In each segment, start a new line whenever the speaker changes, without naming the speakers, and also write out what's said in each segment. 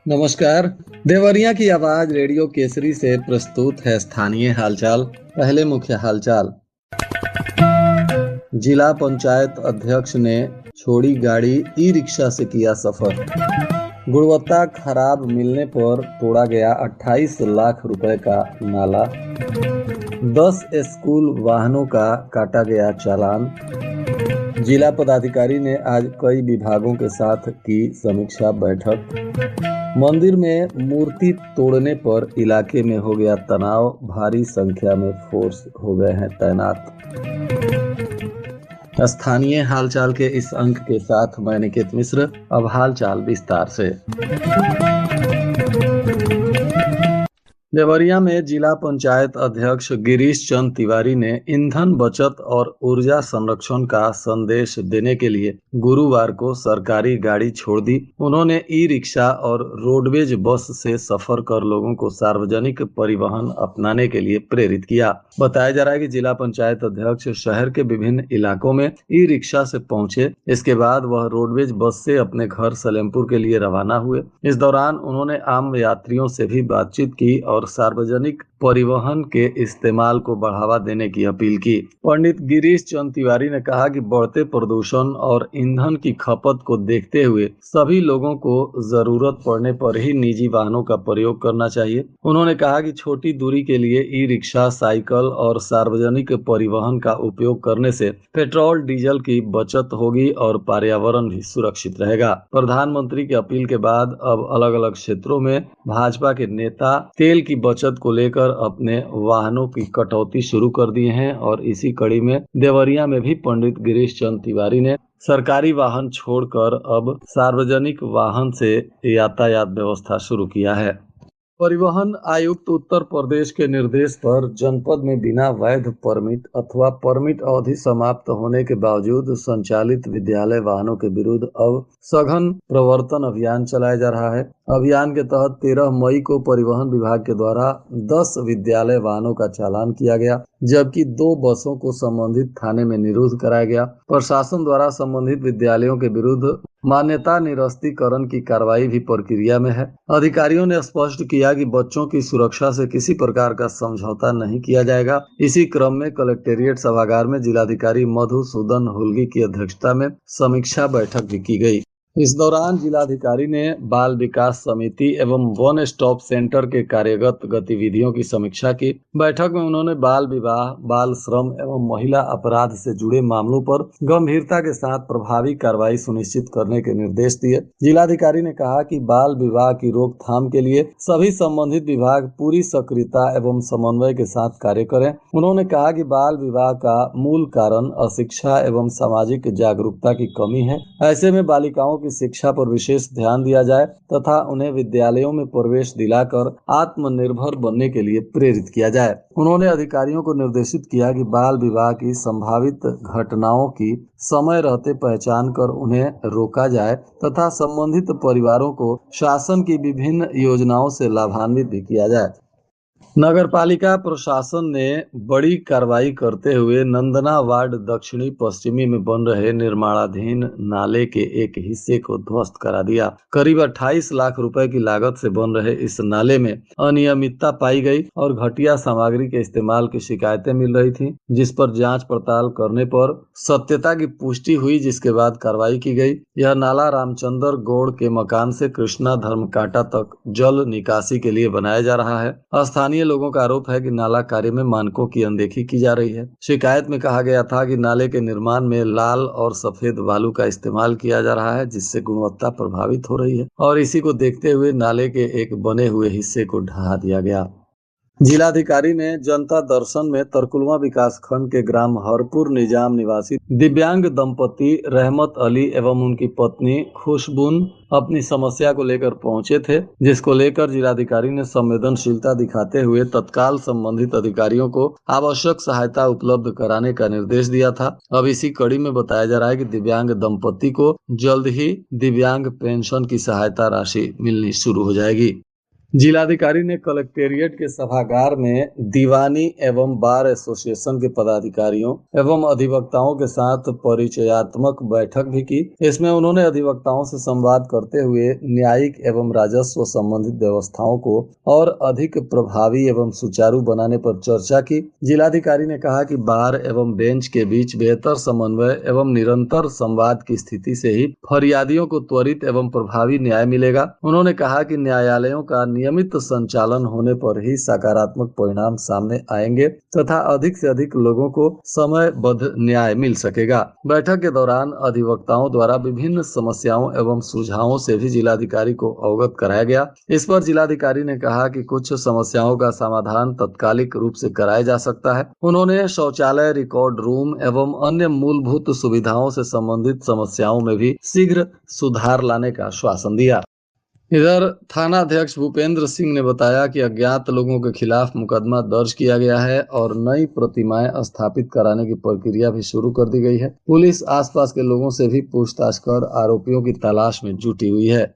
नमस्कार। देवरिया की आवाज रेडियो केसरी से प्रस्तुत है स्थानीय हालचाल। पहले मुख्य हालचाल। जिला पंचायत अध्यक्ष ने छोड़ी गाड़ी, ई रिक्शा से किया सफर। गुणवत्ता खराब मिलने पर तोड़ा गया 28 लाख रुपए का नाला। 10 स्कूल वाहनों का काटा गया चालान। जिला पदाधिकारी ने आज कई विभागों के साथ की समीक्षा बैठक। मंदिर में मूर्ति तोड़ने पर इलाके में हो गया तनाव, भारी संख्या में फोर्स हो गए हैं तैनात। स्थानीय हालचाल के इस अंक के साथ मैं निकेत मिश्र। अब हालचाल विस्तार से। देवरिया में जिला पंचायत अध्यक्ष गिरीश चंद तिवारी ने ईंधन बचत और ऊर्जा संरक्षण का संदेश देने के लिए गुरुवार को सरकारी गाड़ी छोड़ दी। उन्होंने ई रिक्शा और रोडवेज बस से सफर कर लोगों को सार्वजनिक परिवहन अपनाने के लिए प्रेरित किया। बताया जा रहा है कि जिला पंचायत अध्यक्ष शहर के विभिन्न इलाकों में ई रिक्शा से पहुंचे। इसके बाद वह रोडवेज बस से अपने घर सलेमपुर के लिए रवाना हुए। इस दौरान उन्होंने आम यात्रियों से भी बातचीत की और सार्वजनिक परिवहन के इस्तेमाल को बढ़ावा देने की अपील की। पंडित गिरीश चंद तिवारी ने कहा कि बढ़ते प्रदूषण और ईंधन की खपत को देखते हुए सभी लोगों को जरूरत पड़ने पर ही निजी वाहनों का प्रयोग करना चाहिए। उन्होंने कहा कि छोटी दूरी के लिए ई रिक्शा, साइकिल और सार्वजनिक परिवहन का उपयोग करने से पेट्रोल डीजल की बचत होगी और पर्यावरण भी सुरक्षित रहेगा। प्रधानमंत्री की अपील के बाद अब अलग अलग क्षेत्रों में भाजपा के नेता तेल की बचत को लेकर अपने वाहनों की कटौती शुरू कर दिए हैं और इसी कड़ी में देवरिया में भी पंडित गिरीश चंद तिवारी ने सरकारी वाहन छोड़कर अब सार्वजनिक वाहन से यातायात व्यवस्था शुरू किया है। परिवहन आयुक्त उत्तर प्रदेश के निर्देश पर जनपद में बिना वैध परमिट अथवा परमिट अवधि समाप्त होने के बावजूद संचालित विद्यालय वाहनों के विरुद्ध अब सघन प्रवर्तन अभियान चलाया जा रहा है। अभियान के तहत 13 मई को परिवहन विभाग के द्वारा 10 विद्यालय वाहनों का चालान किया गया, जबकि 2 बसों को संबंधित थाने में निरुद्ध कराया गया। प्रशासन द्वारा संबंधित विद्यालयों के विरुद्ध मान्यता निरस्तीकरण की कार्रवाई भी प्रक्रिया में है। अधिकारियों ने स्पष्ट किया कि बच्चों की सुरक्षा से किसी प्रकार का समझौता नहीं किया जाएगा। इसी क्रम में कलेक्टेरिएट सभागार में जिलाधिकारी मधुसूदन हुल्गी की अध्यक्षता में समीक्षा बैठक भी की गई। इस दौरान जिलाधिकारी ने बाल विकास समिति एवं वन स्टॉप सेंटर के कार्यगत गतिविधियों की समीक्षा की। बैठक में उन्होंने बाल विवाह, बाल श्रम एवं महिला अपराध से जुड़े मामलों पर गंभीरता के साथ प्रभावी कार्रवाई सुनिश्चित करने के निर्देश दिए। जिलाधिकारी ने कहा कि बाल विवाह की रोकथाम के लिए सभी संबंधित विभाग पूरी सक्रियता एवं समन्वय के साथ कार्य करें। उन्होंने कहा कि बाल विवाह का मूल कारण अशिक्षा एवं सामाजिक जागरूकता की कमी है। ऐसे में बालिकाओं की शिक्षा पर विशेष ध्यान दिया जाए तथा उन्हें विद्यालयों में प्रवेश दिलाकर आत्मनिर्भर बनने के लिए प्रेरित किया जाए। उन्होंने अधिकारियों को निर्देशित किया कि बाल विवाह की संभावित घटनाओं की समय रहते पहचान कर उन्हें रोका जाए तथा संबंधित परिवारों को शासन की विभिन्न योजनाओं से लाभान्वित भी किया जाए। नगरपालिका प्रशासन ने बड़ी कार्रवाई करते हुए नंदना वार्ड दक्षिणी पश्चिमी में बन रहे निर्माणाधीन नाले के एक हिस्से को ध्वस्त करा दिया। करीब 28 लाख रुपए की लागत से बन रहे इस नाले में अनियमितता पाई गई और घटिया सामग्री के इस्तेमाल की शिकायतें मिल रही थी, जिस पर जांच पड़ताल करने पर सत्यता की पुष्टि हुई, जिसके बाद कार्रवाई की गई। यह नाला रामचंद्र गौड़ के मकान से कृष्णा धर्मकांटा तक जल निकासी के लिए बनाया जा रहा है। स्थानीय लोगों का आरोप है कि नाला कार्य में मानकों की अनदेखी की जा रही है। शिकायत में कहा गया था कि नाले के निर्माण में लाल और सफेद बालू का इस्तेमाल किया जा रहा है, जिससे गुणवत्ता प्रभावित हो रही है और इसी को देखते हुए नाले के एक बने हुए हिस्से को ढहा दिया गया। जिलाधिकारी ने जनता दर्शन में तरकुलवा विकास खंड के ग्राम हरपुर निजाम निवासी दिव्यांग दंपति रहमत अली एवं उनकी पत्नी खुशबून अपनी समस्या को लेकर पहुंचे थे, जिसको लेकर जिलाधिकारी ने संवेदनशीलता दिखाते हुए तत्काल संबंधित अधिकारियों को आवश्यक सहायता उपलब्ध कराने का निर्देश दिया था। अब इसी कड़ी में बताया जा रहा है कि दिव्यांग दंपति को जल्द ही दिव्यांग पेंशन की सहायता राशि मिलनी शुरू हो जाएगी। जिलाधिकारी ने कलेक्टेरिएट के सभागार में दीवानी एवं बार एसोसिएशन के पदाधिकारियों एवं अधिवक्ताओं के साथ परिचयात्मक बैठक भी की। इसमें उन्होंने अधिवक्ताओं से संवाद करते हुए न्यायिक एवं राजस्व संबंधित व्यवस्थाओं को और अधिक प्रभावी एवं सुचारू बनाने पर चर्चा की। जिलाधिकारी ने कहा कि बार एवं बेंच के बीच बेहतर समन्वय एवं निरंतर संवाद की स्थिति से ही फरियादियों को त्वरित एवं प्रभावी न्याय मिलेगा। उन्होंने कहा कि न्यायालयों का नियमित संचालन होने पर ही सकारात्मक परिणाम सामने आएंगे तथा अधिक से अधिक लोगों को समयबद्ध न्याय मिल सकेगा। बैठक के दौरान अधिवक्ताओं द्वारा विभिन्न समस्याओं एवं सुझावों से भी जिलाधिकारी को अवगत कराया गया। इस पर जिलाधिकारी ने कहा कि कुछ समस्याओं का समाधान तत्कालिक रूप से कराया जा सकता है। उन्होंने शौचालय, रिकॉर्ड रूम एवं अन्य मूलभूत सुविधाओं से संबंधित समस्याओं में भी शीघ्र सुधार लाने का आश्वासन दिया। इधर थाना अध्यक्ष भूपेंद्र सिंह ने बताया कि अज्ञात लोगों के खिलाफ मुकदमा दर्ज किया गया है और नई प्रतिमाएं स्थापित कराने की प्रक्रिया भी शुरू कर दी गई है। पुलिस आसपास के लोगों से भी पूछताछ कर आरोपियों की तलाश में जुटी हुई है।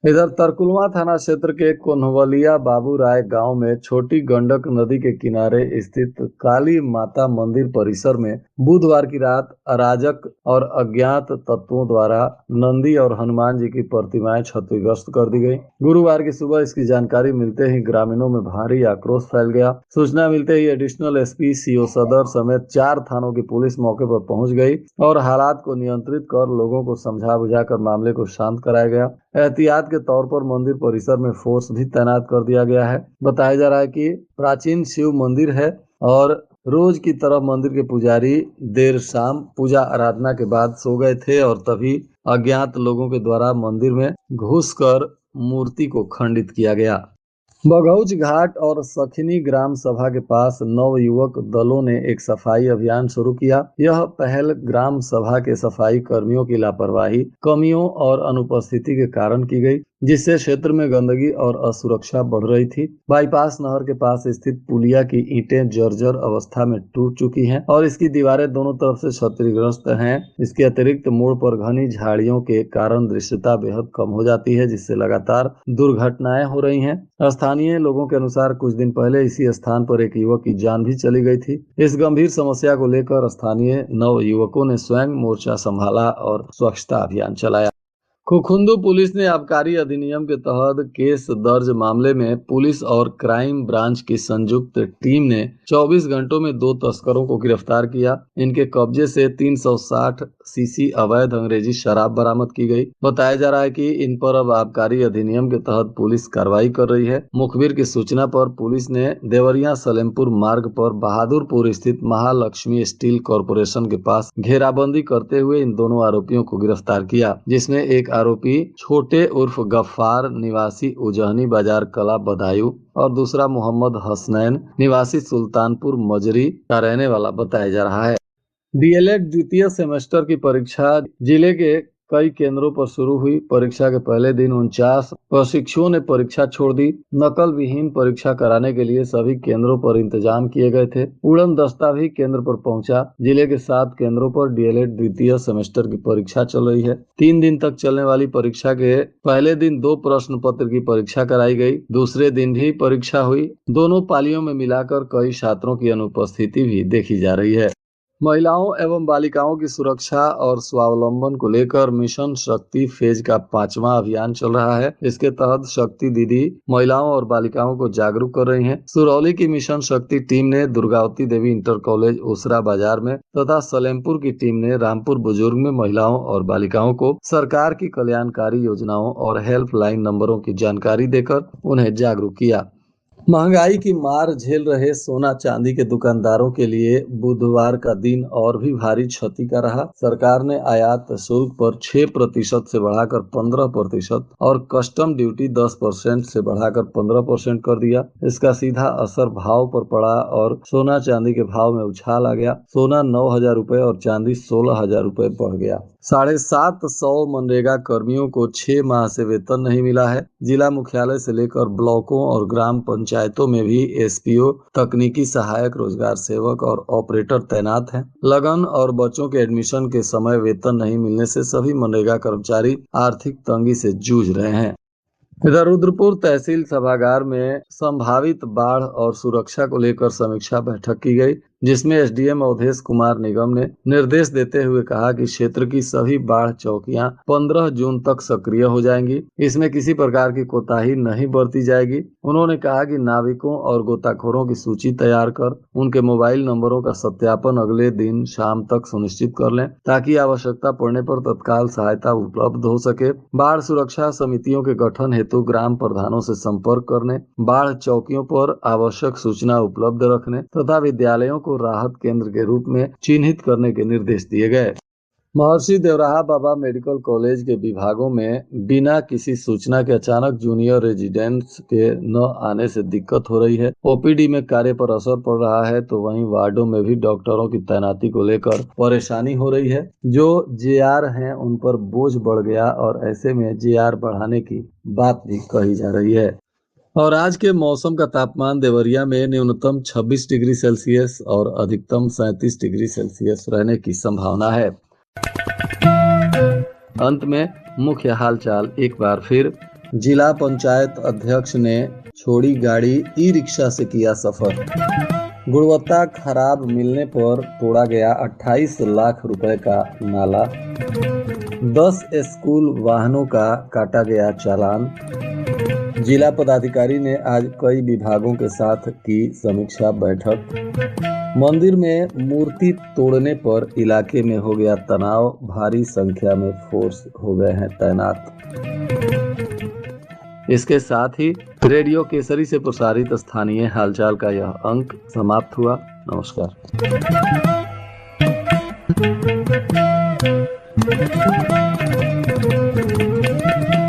इधर तरकुलवा थाना क्षेत्र के कोन्हवलिया बाबू राय गांव में छोटी गंडक नदी के किनारे स्थित काली माता मंदिर परिसर में बुधवार की रात अराजक और अज्ञात तत्वों द्वारा नंदी और हनुमान जी की प्रतिमाएं क्षतिग्रस्त कर दी गई। गुरुवार की सुबह इसकी जानकारी मिलते ही ग्रामीणों में भारी आक्रोश फैल गया। सूचना मिलते ही एडिशनल एसपी, सीओ सदर समेत 4 थानों की पुलिस मौके पर पहुंच गई और हालात को नियंत्रित कर लोगों को समझा बुझाकर मामले को शांत कराया गया। एहतियात के तौर पर मंदिर परिसर में फोर्स भी तैनात कर दिया गया है। बताया जा रहा है कि प्राचीन शिव मंदिर है और रोज की तरह मंदिर के पुजारी देर शाम पूजा आराधना के बाद सो गए थे और तभी अज्ञात लोगों के द्वारा मंदिर में घुसकर मूर्ति को खंडित किया गया। बघौच घाट और सखनी ग्राम सभा के पास नवयुवक दलों ने एक सफाई अभियान शुरू किया। यह पहल ग्राम सभा के सफाई कर्मियों की लापरवाही, कमियों और अनुपस्थिति के कारण की गई, जिससे क्षेत्र में गंदगी और असुरक्षा बढ़ रही थी। बाईपास नहर के पास स्थित पुलिया की ईंटें जर्जर अवस्था में टूट चुकी हैं और इसकी दीवारें दोनों तरफ से क्षतिग्रस्त हैं। इसके अतिरिक्त मोड़ पर घनी झाड़ियों के कारण दृश्यता बेहद कम हो जाती है, जिससे लगातार दुर्घटनाएं हो रही हैं। स्थानीय लोगों के अनुसार कुछ दिन पहले इसी स्थान पर एक युवक की जान भी चली गई थी। इस गंभीर समस्या को लेकर स्थानीय नव युवकों ने स्वयं मोर्चा संभाला और स्वच्छता अभियान चलाया। खुखुंदू पुलिस ने आबकारी अधिनियम के तहत केस दर्ज मामले में पुलिस और क्राइम ब्रांच की संयुक्त टीम ने 24 घंटों में 2 तस्करों को गिरफ्तार किया। इनके कब्जे से 360 सीसी अवैध अंग्रेजी शराब बरामद की गई। बताया जा रहा है कि इन पर अब आबकारी अधिनियम के तहत पुलिस कार्रवाई कर रही है। मुखबिर की सूचना पर पुलिस ने देवरिया सलेमपुर मार्ग पर बहादुरपुर स्थित महालक्ष्मी स्टील कॉरपोरेशन के पास घेराबंदी करते हुए इन दोनों आरोपियों को गिरफ्तार किया, जिसमें एक आरोपी छोटे उर्फ गफ्फार निवासी उजहनी बाजार कला बदायूं और दूसरा मोहम्मद हसनैन निवासी सुल्तानपुर मजरी का रहने वाला बताया जा रहा है। डीएलएड द्वितीय सेमेस्टर की परीक्षा जिले के कई केंद्रों पर शुरू हुई। परीक्षा के पहले दिन 49 प्रशिक्षुओं ने परीक्षा छोड़ दी। नकल विहीन परीक्षा कराने के लिए सभी केंद्रों पर इंतजाम किए गए थे। उड़न दस्ता भी केंद्र पर पहुंचा। जिले के 7 केंद्रों पर डीएलएड द्वितीय सेमेस्टर की परीक्षा चल रही है। 3 दिन तक चलने वाली परीक्षा के पहले दिन 2 प्रश्न पत्र की परीक्षा कराई गई। दूसरे दिन भी परीक्षा हुई। दोनों पालियों में मिलाकर कई छात्रों की अनुपस्थिति भी देखी जा रही है। महिलाओं एवं बालिकाओं की सुरक्षा और स्वावलंबन को लेकर मिशन शक्ति फेज का 5वां अभियान चल रहा है। इसके तहत शक्ति दीदी महिलाओं और बालिकाओं को जागरूक कर रही हैं। सुरौली की मिशन शक्ति टीम ने दुर्गावती देवी इंटर कॉलेज उसरा बाजार में तथा सलेमपुर की टीम ने रामपुर बुजुर्ग में महिलाओं और बालिकाओं को सरकार की कल्याणकारी योजनाओं और हेल्पलाइन नंबरों की जानकारी देकर उन्हें जागरूक किया। महंगाई की मार झेल रहे सोना चांदी के दुकानदारों के लिए बुधवार का दिन और भी भारी क्षति का रहा। सरकार ने आयात शुल्क पर 6% से बढ़ाकर 15% और कस्टम ड्यूटी 10% से बढ़ाकर 15% कर दिया। इसका सीधा असर भाव पर पड़ा और सोना चांदी के भाव में उछाल आ गया। सोना 9,000 रुपए और चांदी 16,000 रुपए बढ़ गया। 750 मनरेगा कर्मियों को 6 माह से वेतन नहीं मिला है। जिला मुख्यालय से लेकर ब्लॉकों और ग्राम पंचायतों में भी एसपीओ, तकनीकी सहायक, रोजगार सेवक और ऑपरेटर तैनात हैं। लगन और बच्चों के एडमिशन के समय वेतन नहीं मिलने से सभी मनरेगा कर्मचारी आर्थिक तंगी से जूझ रहे हैं। इधर रुद्रपुर तहसील सभागार में संभावित बाढ़ और सुरक्षा को लेकर समीक्षा बैठक की गई, जिसमें एसडीएम अवधेश कुमार निगम ने निर्देश देते हुए कहा कि क्षेत्र की सभी बाढ़ चौकियां 15 जून तक सक्रिय हो जाएंगी। इसमें किसी प्रकार की कोताही नहीं बरती जाएगी। उन्होंने कहा कि नाविकों और गोताखोरों की सूची तैयार कर उनके मोबाइल नंबरों का सत्यापन अगले दिन शाम तक सुनिश्चित कर लें, ताकि आवश्यकता पड़ने पर तत्काल सहायता उपलब्ध हो सके। बाढ़ सुरक्षा समितियों के गठन हेतु ग्राम प्रधानों से संपर्क करने, बाढ़ चौकियों पर आवश्यक सूचना उपलब्ध रखने तथा विद्यालयों को राहत केंद्र के रूप में चिन्हित करने के निर्देश दिए गए। महर्षि देवराहा बाबा मेडिकल कॉलेज के विभागों में बिना किसी सूचना के अचानक जूनियर रेजिडेंट्स के न आने से दिक्कत हो रही है। ओपीडी में कार्य पर असर पड़ रहा है, तो वहीं वार्डों में भी डॉक्टरों की तैनाती को लेकर परेशानी हो रही है। जो जेआर हैं उन पर बोझ बढ़ गया और ऐसे में जेआर बढ़ाने की बात भी कही जा रही है। और आज के मौसम का तापमान देवरिया में न्यूनतम 26 डिग्री सेल्सियस और अधिकतम 37 डिग्री सेल्सियस रहने की संभावना है। अंत में मुख्य हालचाल एक बार फिर। जिला पंचायत अध्यक्ष ने छोड़ी गाड़ी, ई रिक्शा से किया सफर। गुणवत्ता खराब मिलने पर तोड़ा गया 28 लाख रुपए का नाला। 10 स्कूल वाहनों का काटा गया चालान। जिला पदाधिकारी ने आज कई विभागों के साथ की समीक्षा बैठक। मंदिर में मूर्ति तोड़ने पर इलाके में हो गया तनाव, भारी संख्या में फोर्स हो गए हैं तैनात। इसके साथ ही रेडियो केसरी से प्रसारित स्थानीय हालचाल का यह अंक समाप्त हुआ। नमस्कार।